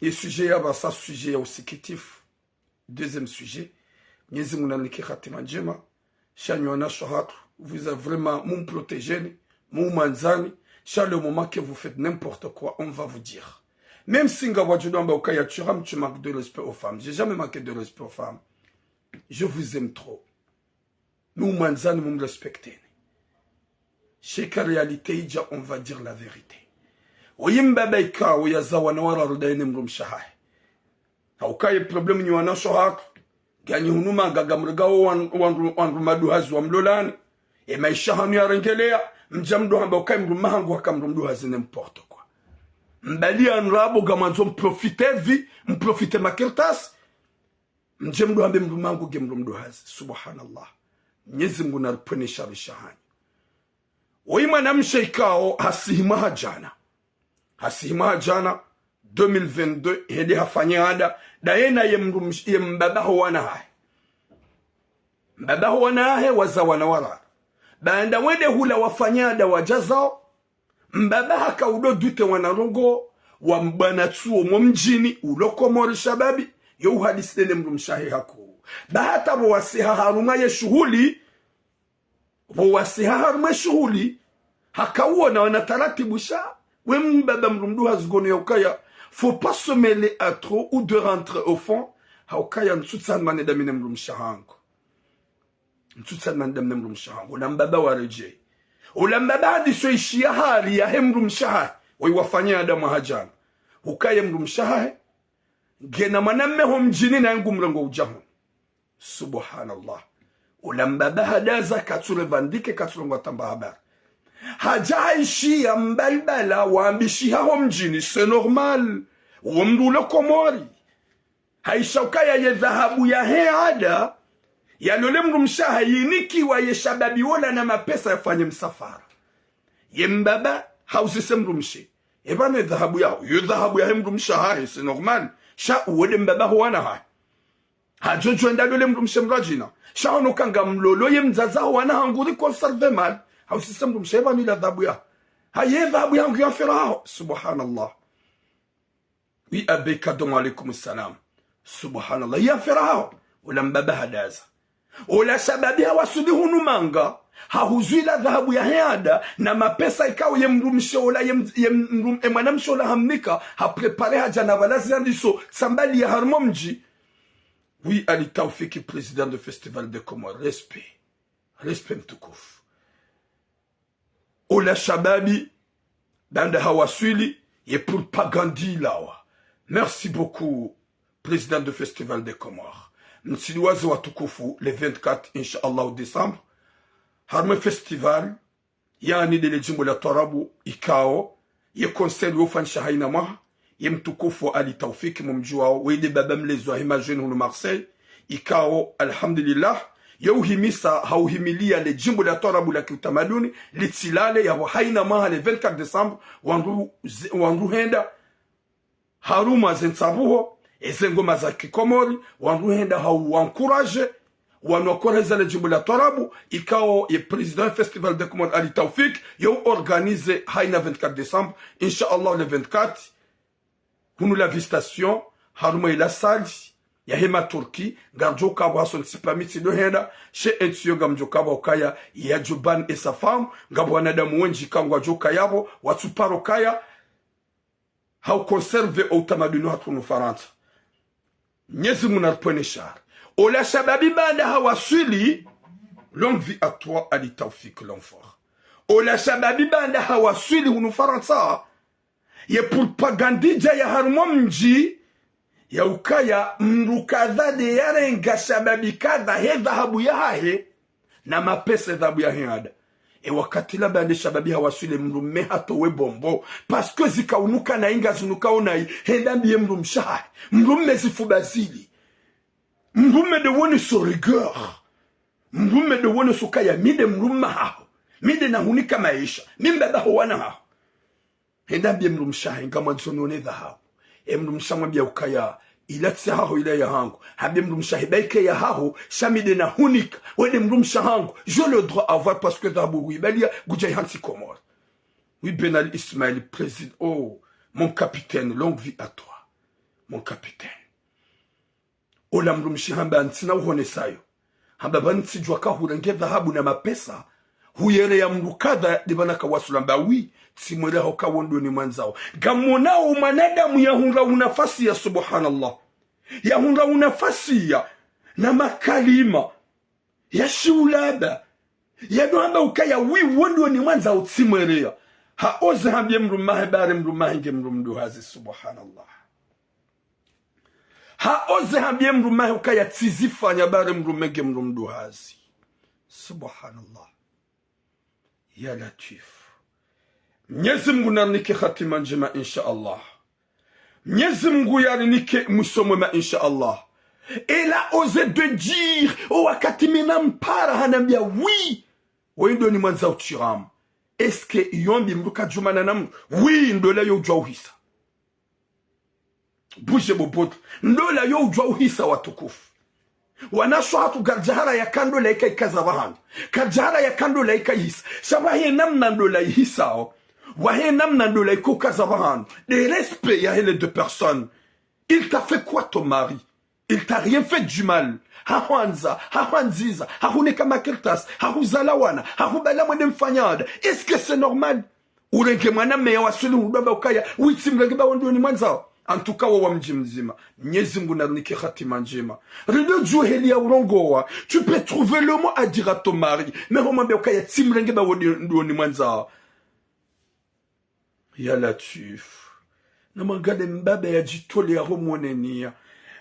et sujet ya ça sujet aussi kitif. Deuxième sujet, Mwenyezi Mungu anike khatima njema. Shanyona shohatu, vous êtes vraiment mon protégé, mon manzani. Chaque le moment que vous faites n'importe quoi, on va vous dire. Même si tu manques de respect aux femmes, j'ai jamais manqué de respect aux femmes. Je vous aime trop. Nous, manzani, nous me respectez. Chaque réalité, on va dire la vérité. Oyimba baika oyaza wanawara rudaine mrumshahai. Haukai problem ni wanashohak. Gani hunuma gagamrigao wanrumaduhazi wa mlolani. E maisha hanu ya rengelea. Mjamdo hamba ukai mrumahangu waka mrumduhazi n'importe quoi. Mbali anrabo gamanzo mprofite vi, mprofite makirtas. Mjamdo hamba mrumahangu ge mrumduhazi. Subhanallah. Mwenyezi Mungu naripone shabishahani. Oyima na mshaikao hasihimaha jana. Hasihimaha jana 2022 hedi hafanya ada. Daena ye mbabaho wana hai. mbaba wanahe waza wanawara baanda wende hula wafanyada wajazao mbaba haka udo dute wanarongo wa mbana tuo mjini ulokomori shababi yo hadisene mrumshahi hako bahata wasiha haruma ya shughuli wasiha haruma shughuli haka uona wanataratibu sha we mbaba mrumdu hazgono ya ukaya faut pas se mêler à trop ou de rentrer au fond haukaya nsutsan maneda mine mrumshahango nsutsan maneda mine mrumshahango na mbaba wareje ula mbaba hadiso ishia hali ya mrumshahi waiwafanyia adamu hajana ukaya mrumshahi gena manamme ho mjini na yangu mrengo ujahu subhanallah ula mbaba hadaza katsure vandike katsure ngwatamba habari hajaishi ya mbalbala waambishi hao mjini c'est normal wamdule komori haishauka ya dhahabu ya heada ya lole mrumshaha yiniki wa yeshababi wala na mapesa yafanye msafara yembaba hausise mrumshi ebane dhahabu yao yu dhahabu ya mrumshaha c'est normal sha uwede mbaba huwana hai hajojo enda lole mrumshe mrajina sha onokanga mlolo ye mzaza wana hanguri conserve mal hausise mrumshe ebane la dhahabu ya haye dhahabu ya ngiya firao subhanallah wi abeka domo alaikum salam subhanallah ya firao ula mbaba hadaza ula sababi hawasudi hunumanga hahuzwila dhahabu ya heada na mapesa ikawo ye mrumshe ula ye mwanamshe ula hamnika haprepare haja na walazi andiso sambali ya harmo mji wi alitawfiki president de festival de Comores respect mtukufu ula shababi banda hawaswili ye propagandi lawa merci beaucoup président de festival des Comores msiliwazi watukufu le 24 inshallah décembre harme festival yani de jimbo la Tarabu ikao ye concert yofanisha haina maha ye mtukufu Ali Taufiki mumjuao wede baba mlezo imagine hunu Marseille ikao alhamdulillah yauhimisa hauhimilia le jimbo la Tarabu la kiutamaduni litilale ya haina maha le 24 décembre wandu henda haruma zensabuho ezengoma za kikomori wanruhenda hau wankuraje wanokoreza le jimbo la Tarabu ikao ye president festival de Comores Ali Taufik yo organize haina 24 décembre inshallah le 24 hunu la visitation haruma ila sali ya hema Turki garjoka wason sipamiti do henda she etiyo gamjoka wakaya ya Juban et sa femme ngabwana damu wenji kangwa joka yabo watuparo kaya hau conserve utamaduni watu nufaranta nyezi munarpone shar ola shababi banda hawaswili longue vie à toi Ali Taufik l'enfort ola shababi banda hawaswili hunufaranta ye propagandija ya harmo mji ya ukaya mrukadha de yarenga shababi kadha he dhahabu ya hahe na mapesa dhahabu ya heada e wakati la bande shababi hawaswile mrume hato we bombo parce que zikaunuka na inga zinuka onai henda biye mrumshaha mrume zifubazili mrume de wone so rigueur mrume de wone so kaya mide mruma hao mide na hunika maisha mimbaba howana hao henda biye mrumshaha ngama nsonone dhahabu mrumshaha biya ukaya ilatsi haho ila ya hangu habi mrumshahibaike ya haho shamide na hunika wede mrumshahangu je le droit à avoir parce que d'abord oui balia gujay hansi Comores oui Benali Ismail président oh mon capitaine longue vie à toi mon capitaine ola mrumshihamba ntsina uhone sayo hamba banti jwa kahurenge dhahabu na mapesa huyere ya mrukadha dibana kawasulamba oui simwele hoka wondo ni mwanzao gamonao manadamu ya hunra unafasi ya subhanallah ya hunra unafasi ya na makalima ya shulaba ya doamba ukaya wi wondo ni mwanzao simwele haoze hambye mrumahe bare mrumahe nge mrumdu hazi subhanallah haoze hambye mrumahe ukaya tizifanya bare mrumege mrumdu hazi subhanallah ya latif Mwenyezi Mungu nanike khatima njema insha Allah. Mwenyezi Mungu yarinike musomema insha Allah. Elle a osé de dire oh wakati mina mpara hanambia oui. Wendo ni mwanza utiram. Est-ce que yombi mruka jumana namu? Oui ndola yo ujwa uhisa. Bouge bobote. Ndola yo ujwa uhisa watukufu. wanasho hatu garjahara ya kando laika ikazabahan garjahara ya kando laika his shabahe namna ndo la hisao wahe namna ndo la ikazabahan de respect ya les deux personnes. Il t'a fait quoi ton mari? Il t'a rien fait du mal. Hawanza, hawanziza, hahuneka makeltas, hahuzalawana, hahubala mwende mfanyada. Est-ce que c'est normal? Urenke mwana meya wasuli mbaba ukaya, uitimrenge ba wandoni mwanzao. En tout cas, wa mji mzima. Mwenyezi Mungu na niki khatima njema. Rido juheli ya urongowa. Tu peux trouver le mot à dire à ton mari. Mais homa be ukaya timrenge ba wandoni mwanzao. Ya Latif. Na magade mbaba ya jitole ya homonenia.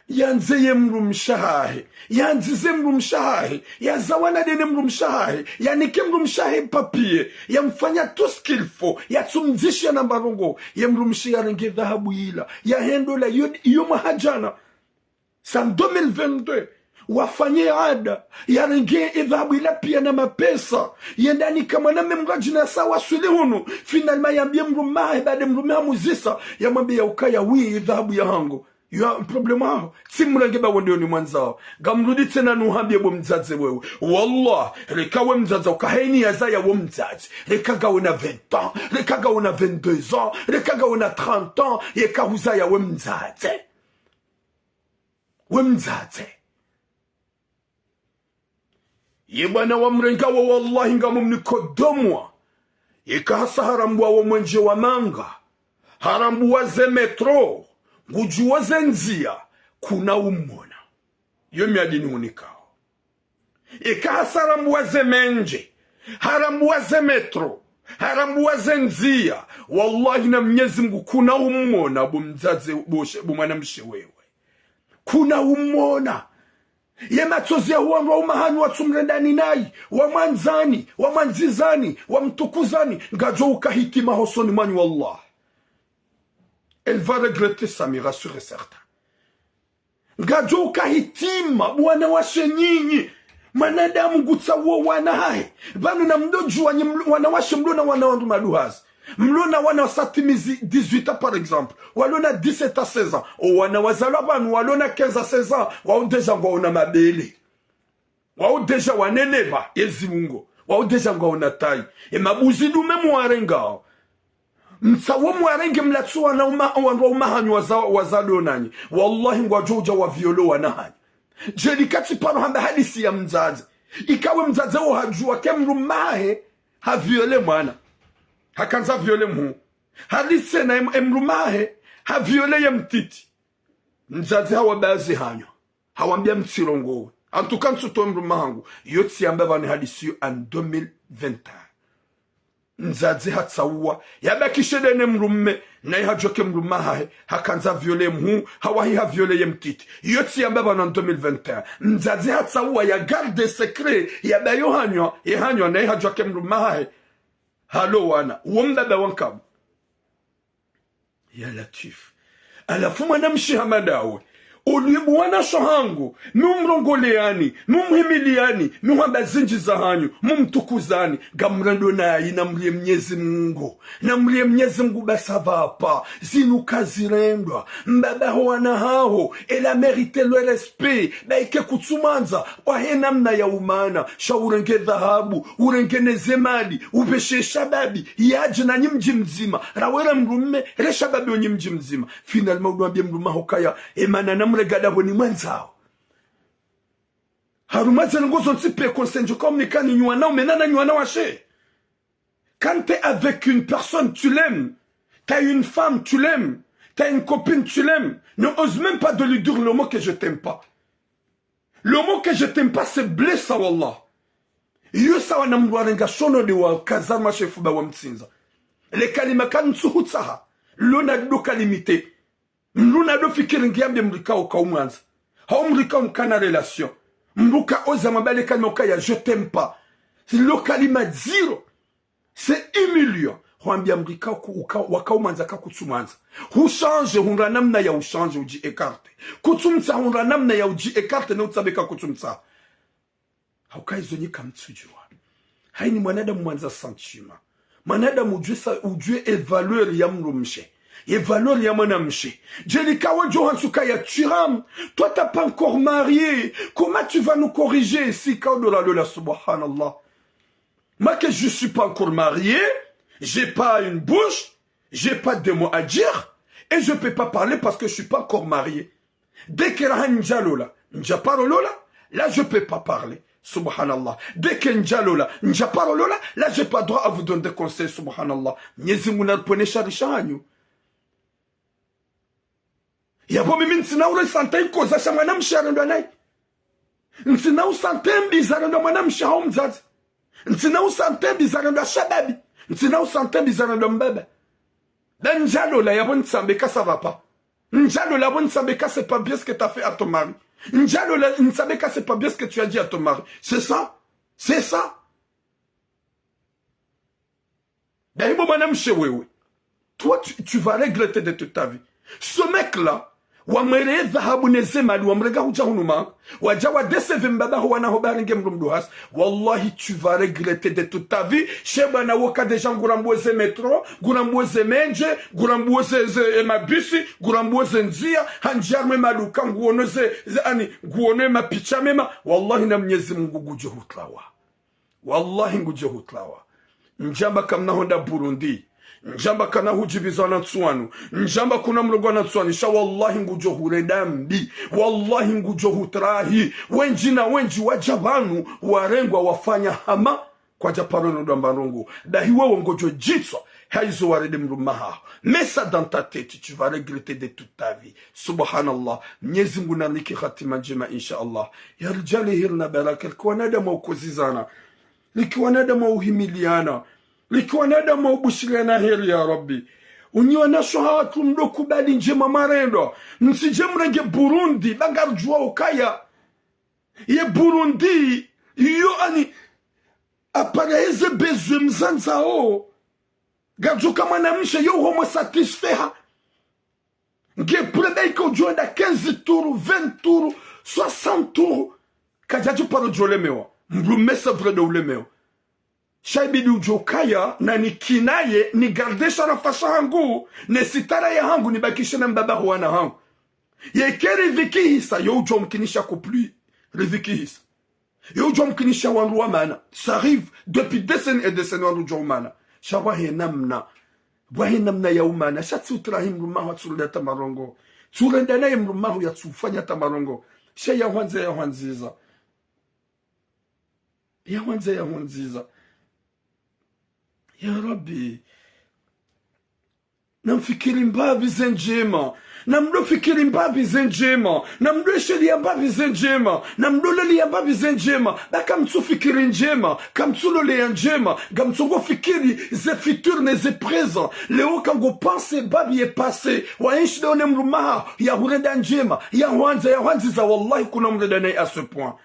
Yanzeye mrumshahe, yanzize mrumshahe, yazawana dene mrumshahe, yanike mrumshahe papier, yamfanya tout ce qu'il faut, yatumzisha na barongo, yamrumshia renge dhahabu ila, yahendo la yoma hajana. Sam 2022, wafanye ada, yarenge dhahabu ila pia na mapesa, yendani kama na memrajina sawa sule hunu, finalement yambia mrumahe, bade mrumahe muzisa, yamambia ukaya wii dhahabu ya hango. You have a problem hao. Simulenge ba wende ni mwanzao. Gamrudi tena nuhambie bo mzazi wewe. Wallah, rekawe mzazi ukaheni ya zaya wo mzazi. Rekaga una 20 ans, rekaga una 22 ans, rekaga una 30 ans, yeka uzaya we mzazi. We mzazi. Yebana wa mrenga wa wallahi ngamu mnikodumwa. Yeka hasa harambu wa mwenje wa manga. Harambu wa ze metro. Ngujuwa zenzia kuna umona. Yomi adini unikao. Eka hasarambuwa zemenje. Harambuwa zemetro. Harambuwa zenzia. Wallahi na Mwenyezi Mungu kuna umona. Bumzaze bumana mshewewe. Kuna umona. Yema tozia huanwa umahani wa tumrendani nai. Wa manzani. Wa manzizani. Wa mtukuzani. Ngajo ukahiti mahosoni mani wallah. Elle va regretter ça, me rassure certain. Ngajo kahitima, wana washe nyinyi. Manadamu gutsa wo wana hai. Banu na mdoju wana washe mlona wana wandu maluhaz. Mlona wana satimizi 18 ans par exemple. Walona 17 à 16 ans. O wana wazalwa banu walona 15 à 16 ans. Wao deja ngwaona mabele. Wao deja waneneba yezi mungo. Wao deja ngwaona tai. E mabuzi dume muarengao. Msawo mwarenge mlatsu wana umahanyu wazalo nanyi. Wallahi ngwajoja wa violo wanahanyi. Jelikati pano hamba hadisi ya mzazi. Ikawe mzazi wa hajua kemrumahe ha viole mwana. Hakanza viole mhu. Hadisi na emrumahe ha viole ya mtiti. Mzazi hawa bazi hanyo. Hawambia mtsirongowe. Antuka nsuto emrumahangu. Yotsi ambaba ni hadisi yu en 2021. Nzazi hatsawa yabakishe dene mrumme na ihajoke mrumahe hakanza viole mhu hawahi ha viole ye mtiti yotsi yambaba na 2021 nzazi hatsawa ya garde secret yabayo hanyo na ihajoke mrumahe halo wana umbaba wankabu ya Latif alafu mwanamshi hamadawe ulibu wana shohangu numrongoleani numhimiliani nuhambazinji za hanyu mumtukuzani gamrando nayi namlie Mwenyezi Mungu namlie Mwenyezi Mungu basavapa zinuka zirendwa mbaba wana hao ela merite le respect baike kutsumanza wahe namna ya umana shaurenge dhahabu urenge nezemali upeshe shababi yaje na nyimji mzima rawera mrumme re shababi onye mji mzima finalement udwambie mruma hokaya emana na mregada boni mwanzao harumaze ngozo nsipe konsenjo comme ni kani nywana umenana nywana washe. Quand t'es avec une personne tu l'aimes, t'as une femme tu l'aimes, t'as une copine tu l'aimes, ne ose même pas de lui dire le mot que je t'aime pas. Le mot que je t'aime pas c'est blessa wallah. Iyo sawa na mwarenga shono de wa kazama shefu ba wa mtsinza. Le kalima kan tsuhutsaha lona do kalimite. Mluna do fikiri ngiambye mlika ukaumwanza. Hao mlika mkana relation. Mluka oza mabale kanoka ya je t'aime pas. Le kalima zero. C'est humiliant. Huambia mlika wakaumanza kakutsumanza. Huchange hunra namna ya uchange uji ekarte. Kutsumtsa hunra namna ya uji ekarte na utsabeka kutsumtsa. Haukai zonye kamtsujua. Haini mwanadamu mwanza santima. Mwanadamu ujue valeur ya mrumshe. Et valeur ya mwanamche. Jelikawa Johansuka ya Turam. Toi, t'as pas encore marié. Comment tu vas nous corriger ici, Kaudolalola, subhanallah? Moi, que je suis pas encore marié, j'ai pas une bouche, j'ai pas de mots à dire, et je peux pas parler parce que je suis pas encore marié. Dès que Njalola, Njaparolola, là, je peux pas parler. Subhanallah. Dès que Njalola, Njaparolola, là, j'ai pas droit à vous donner des conseils, subhanallah. Nyezimuna pone sharishanyu. Yabo mimi ntina ule sante ikoza sha mwanamshi arendo naye. Ntina usante mbiza arendo mwanamshi hao mzazi. Ntina usante mbiza arendo shababi. Ntina usante mbiza arendo mbebe. Ben Njalola yabo nsambeka ça va pas. Njalola yabo nsambeka c'est pas bien ce que t'as fait à ton mari. Njalola nsambeka c'est pas bien ce que tu as dit à ton mari. C'est ça? C'est ça? Ben bon mwanamshi wewe. Toi tu vas regretter de toute ta vie. Ce mec-là, wamwele dhahabu nezemali wamrega huja hunuma wajawa deseve mbaba wana hobaringe mrumduhas wallahi tu vas regretter de toute ta vie sheba na woka deja ngurambueze metro ngurambueze menje ngurambueze mabisi ngurambueze nzia hanjarme maluka nguoneze ani nguone mapicha mema wallahi na Mwenyezi Mungu guje hutlawa wallahi guje hutlawa njamba kamna honda Burundi njamba kana hujibizana tsuanu njamba kuna mlogwana tsuanu sha wallahi ngujo huredambi wallahi ngujo hutrahi wenjina wenji wajabanu warengwa wafanya hama kwa japarono dambarongo dahiwe wongojo jitswa haizo warede mrumaha mets ça dans ta tête tu vas regretter de toute ta vie subhanallah Mwenyezi Mungu naniki khatima njema inshallah ya rijali hirna baraka kwa nadama ukozizana likiwa nadama uhimiliana likiwa nadama ubushirana heri ya Rabbi unionesho hatu mdoku bali njema marendo nsije mrenge Burundi bagarjua ukaya ye Burundi yo ani apareze bezwe mzanzao garjo kama namshe yo homo satisfait nge prebe ko joinda 15 tours 20 tours 60 tours kajaji paro jolemewa mblumesa vredo ulemeo shaibidi ujokaya na nikinaye ni gardesha nafasha hangu ne sitara ya hangu nibakishe na mbaba huwana hangu yekeri vikihisa yo ujo mkinisha kupli rivikihisa yo ujo mkinisha wanruwa mana ça arrive depuis décennies et décennies wanruwa mana shawahe namna wahe namna ya umana shatsi utrahim rumahu tsulda tamarongo tsulenda na yemrumahu ya tsufanya tamarongo shaya wanze ya wanziza ya wanze ya wanziza ya Rabbi namfikiri mbabi zenjema namdo fikiri mbabi zenjema namdo sheria mbabi zenjema namdo leli mbabi zenjema baka mtsu fikiri njema kamtsulo le njema gamtsongo fikiri ze futur ne ze présent leo kango pense babi est passé wa inshi done mrumaha ya hurenda njema ya wanziza wallahi kuna mredane à ce point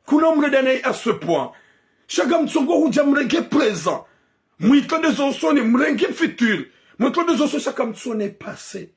kuna mredane à ce point chaga mtsongo huja mrenge présent mwito de zonsoni mrenge futur mwito de zonso shaka mtsone passé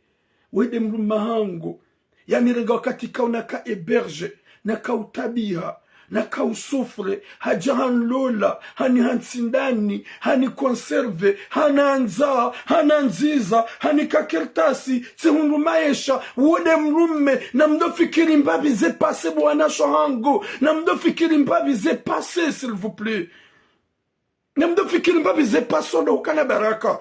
wede mrumahango yani renga wakati kaunaka eberge na kautabiha na kausufre hajahan lola hani hansindani hani conserve hananza hananziza hani kakertasi tsihundu maesha wode mrume na mdo fikiri mbabi ze passé bwana shohango na mdo fikiri mbabi ze passé s'il vous plaît Namdo fikiri mbabi ze paso do ukana baraka.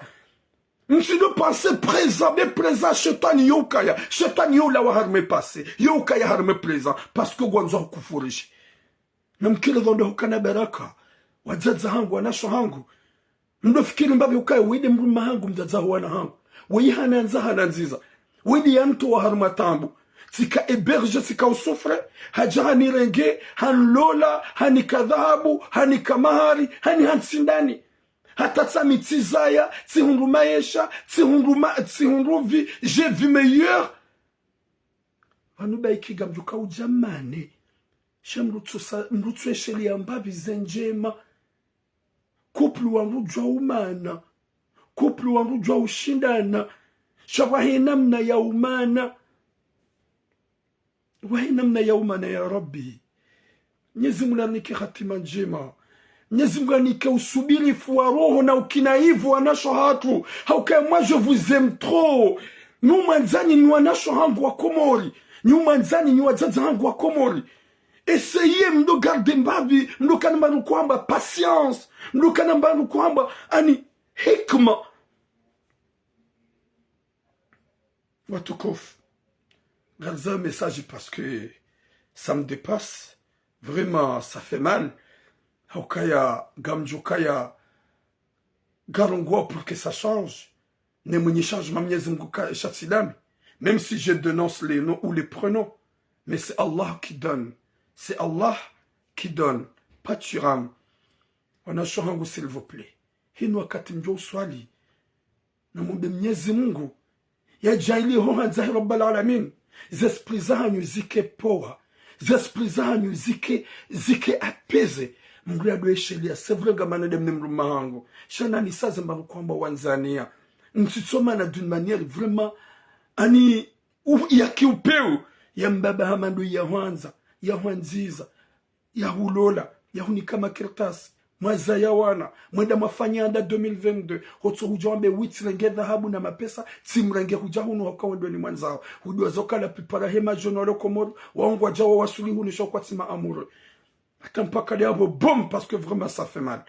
Msido pense présent, mais présent shetan yokaya. Shetan yo la wa harme passé. Yokaya harme présent. Parce que gwanzo kufurishi. Namkile dondo ukana baraka. Wazaza hangu, wanasho hangu. Mdo fikiri mbabi ukaya, wede mruma hangu mzaza wana hangu. Wei hananza hananziza. Wede yanto wa harma tambu. Sika eberge sika usufre haja hani renge han lola hani kadhabu hani kamahari hani hansindani hata tsami tsizaya tsihundu maesha tsihundu vi j'ai vu meilleur vanu baikiga mjuka ujamane shamrutsu esheli ambabi zenjema kuplu wangu jwa umana kuplu wangu jwa ushindana shawahi namna ya umana wahi namna ya umana ya Rabbi Mwenyezi Mungu anike khatima njema Mwenyezi Mungu anike usubirifu wa roho na ukinaivu wanasho hatu. Haukae moi je vous aime trop. Nyuma nzani ni wanasho hangu wa Komori. Nyuma nzani ni wazazi hangu wa Komori. Essayez mdo garde mbabi, mdo kanambanu kwamba patience, mdo kanambanu kwamba ani hikma. Watukof. Regardez un message parce que ça me dépasse. Vraiment, ça fait mal. Haukaya, gamjukaya, garongwa pour que ça change. Ne me change ma mnyezunguka chatsidami. Même si je dénonce les noms ou les prénoms. Mais c'est Allah qui donne. C'est Allah qui donne. Pas turam. On a chorangu s'il vous plaît. Hinu wakati mjo swali. Na mumbe mnyezi Mungu. Ya jaili hoha zahi rabbal alamin. Zesprit zanyu zike poa. Zesprit zanyu zike apeze. Mungu ya doe shelia. Sevre gamana dem nemruma hangu. Shana ni saze mbaru kwamba wanzania. Nsitsoma na d'une manière vraiment. Ani ya kiupeu. Ya mbaba hamandu ya wanza. Ya wanziza. Ya hulola. Ya hunikama kirtas. Mwaza ya wana. Mwenda mafanyanda 2022. Hotso hujambe witrenge dhahabu na mapesa. Timrenge hujahunu waka wendweni mwanzao. Hudua zoka la pipara hema jonoro komoru. Waongwa jawa wasuli hunisho kwa tima amuru. Atampaka diabo bom parce que vraiment ça fait mal.